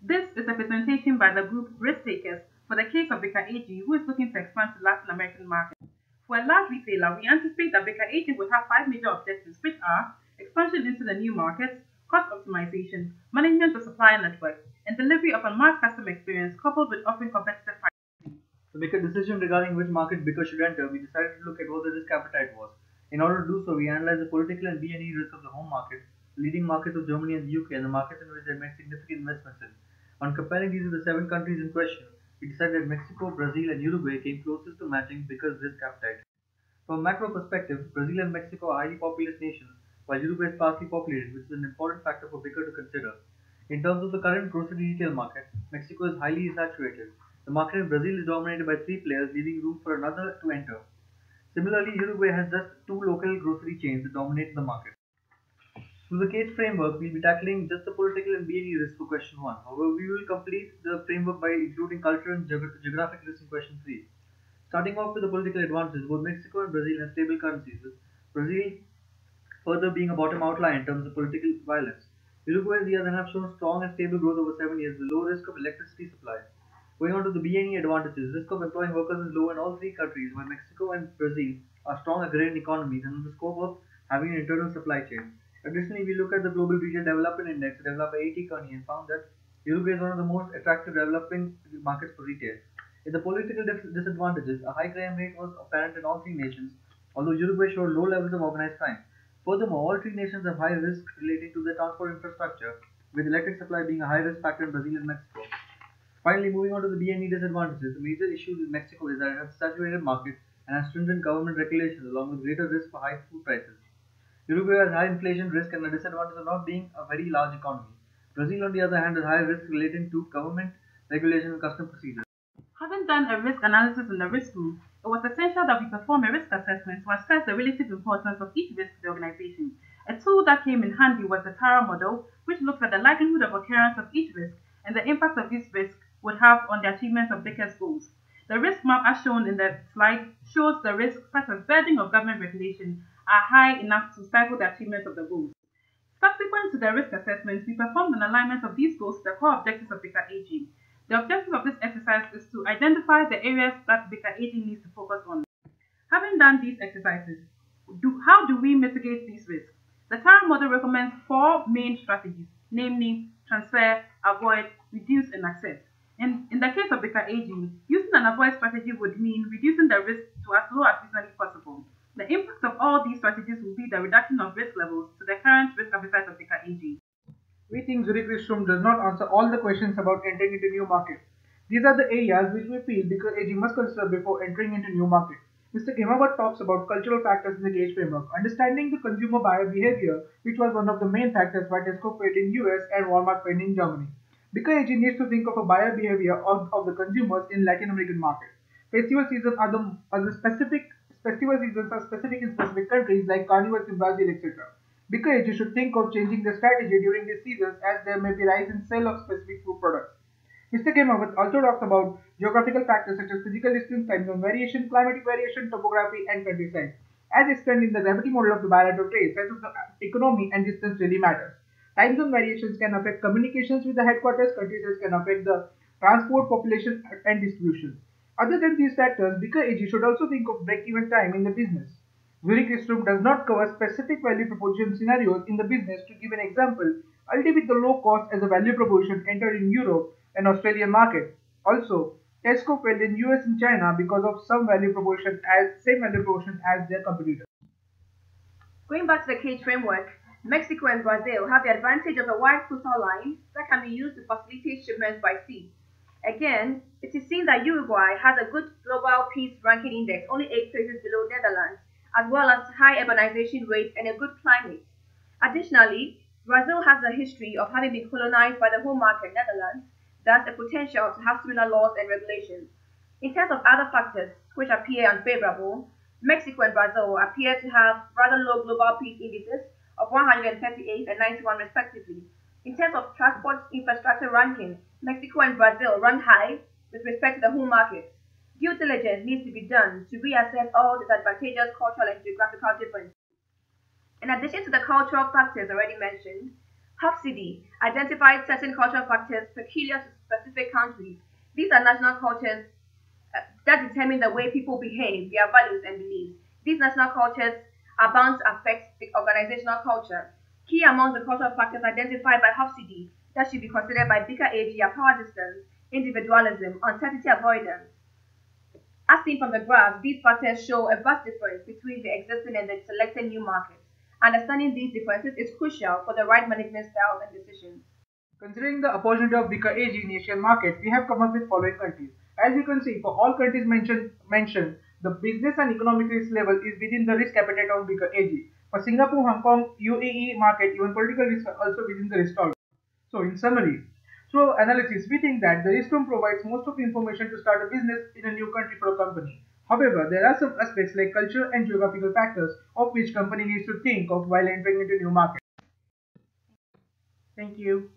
This is a presentation by the group Risk Takers for the case of Bicker AG, who is looking to expand to Latin American markets. For a large retailer, we anticipate that Bicker AG will have five major objectives, which are expansion into the new markets, cost optimization, management of supplier network, and delivery of a mass customer experience coupled with offering competitive pricing. To make a decision regarding which market Bicker should enter, we decided to look at what the risk appetite was. In order to do so, we analyzed the political and B&E risk of the home market, the leading markets of Germany and the UK, and the markets in which they made significant investments in. On comparing these with the seven countries in question, we decided that Mexico, Brazil, and Uruguay came closest to matching Bicker's risk appetite. From a macro perspective, Brazil and Mexico are highly populous nations, while Uruguay is sparsely populated, which is an important factor for Bicker to consider. In terms of the current grocery retail market, Mexico is highly saturated. The market in Brazil is dominated by three players, leaving room for another to enter. Similarly, Uruguay has just two local grocery chains that dominate the market. Through the case framework, we'll be tackling just the political and B&E risk for question 1. However, we will complete the framework by including cultural and geographic risk in question 3. Starting off with the political advantages, both Mexico and Brazil have stable currencies, with Brazil further being a bottom outlier in terms of political violence. Uruguay, on the other hand, have shown strong and stable growth over 7 years with low risk of electricity supply. Going on to the B&E advantages, risk of employing workers is low in all three countries, while Mexico and Brazil are strong agrarian economies and on the scope of having an internal supply chain. Additionally, we look at the Global Retail Development Index developed by A.T. Kearney and found that Uruguay is one of the most attractive developing markets for retail. In the political disadvantages, a high crime rate was apparent in all three nations, although Uruguay showed low levels of organized crime. Furthermore, all three nations have high risk relating to their transport infrastructure, with electric supply being a high risk factor in Brazil and Mexico. Finally, moving on to the B&E disadvantages, the major issue with Mexico is that it has a saturated market and has stringent government regulations along with greater risk for high food prices. Uruguay has high inflation risk and a disadvantage of not being a very large economy. Brazil, on the other hand, has high risk relating to government regulations and custom procedures. Having done a risk analysis in the risk room, it was essential that we perform a risk assessment to assess the relative importance of each risk to the organization. A tool that came in handy was the Tara model, which looks at the likelihood of occurrence of each risk and the impact of this risk would have on the achievement of Bicker's goals. The risk map, as shown in the slide, shows the risks such as burden of government regulation are high enough to stifle the achievement of the goals. Subsequent to the risk assessment, we performed an alignment of these goals to the core objectives of Bicker AG. The objective of this exercise is to identify the areas that Bicker AG needs to focus on. Having done these exercises, how do we mitigate these risks? The TARA model recommends four main strategies, namely transfer, avoid, reduce, and accept. And in the case of Bicker AG, using an avoid strategy would mean reducing the risk to as low as reasonably possible. The impact of all these strategies will be the reduction of risk levels to the current risk appetite of Bicker AG. We think Zurich does not answer all the questions about entering into new markets. These are the areas which we feel Bicker AG must consider before entering into new markets. Mr. Gemawat talks about cultural factors in the cage framework, understanding the consumer buyer behavior, which was one of the main factors why Tesco failed in US and Walmart failed in Germany. Bicker AG needs to think of a buyer behavior of the consumers in Latin American markets. Festival seasons are specific in specific countries like carnivals in Brazil, etc. Bicker AG should think of changing their strategy during these seasons as there may be rise in sale of specific food products. Mr. Kemawat also talks about geographical factors such as physical distance, time zone variation, climatic variation, topography, and countryside. As explained in the gravity model of the bilateral trade, size of the economy and distance really matters. Time zone variations can affect communications with the headquarters, countries can affect the transport, population, and distribution. Other than these factors, Bicker AG should also think of break-even time in the business. Zurich does not cover specific value proposition scenarios in the business. To give an example, Aldi with the low cost as a value proposition entered in Europe and Australian market. Also, Tesco failed in US and China because of same value proposition as their competitors. Going back to the cage framework, Mexico and Brazil have the advantage of a wide coastal line that can be used to facilitate shipments by sea. Again, it is seen that Uruguay has a good global peace ranking index, only 8 places below Netherlands, as well as high urbanization rate and a good climate. Additionally, Brazil has a history of having been colonized by the home market Netherlands, thus a potential to have similar laws and regulations. In terms of other factors which appear unfavorable, Mexico and Brazil appear to have rather low global peace indices of 138 and 91 respectively. In terms of transport infrastructure ranking, Mexico and Brazil rank high with respect to the home markets. Due diligence needs to be done to reassess all disadvantageous cultural and geographical differences. In addition to the cultural factors already mentioned, Hofstede, identified certain cultural factors peculiar to specific countries. These are national cultures that determine the way people behave, their values and beliefs. These national cultures are bound to affect the organizational culture. Key among the cultural factors identified by Hofstede that should be considered by Bicker AG are power distance, individualism, uncertainty avoidance. As seen from the graph, these factors show a vast difference between the existing and the selected new markets. Understanding these differences is crucial for the right management styles and decisions. Considering the opportunity of Bicker AG in Asian markets, we have come up with following countries. As you can see, for all countries mentioned, the business and economic risk level is within the risk appetite of Bicker AG. For Singapore, Hong Kong, UAE market, even political risks are also within the risk tolerance. So, in summary, through analysis, we think that the risk room provides most of the information to start a business in a new country for a company. However, there are some aspects like cultural and geographical factors of which company needs to think of while entering into new markets. Thank you.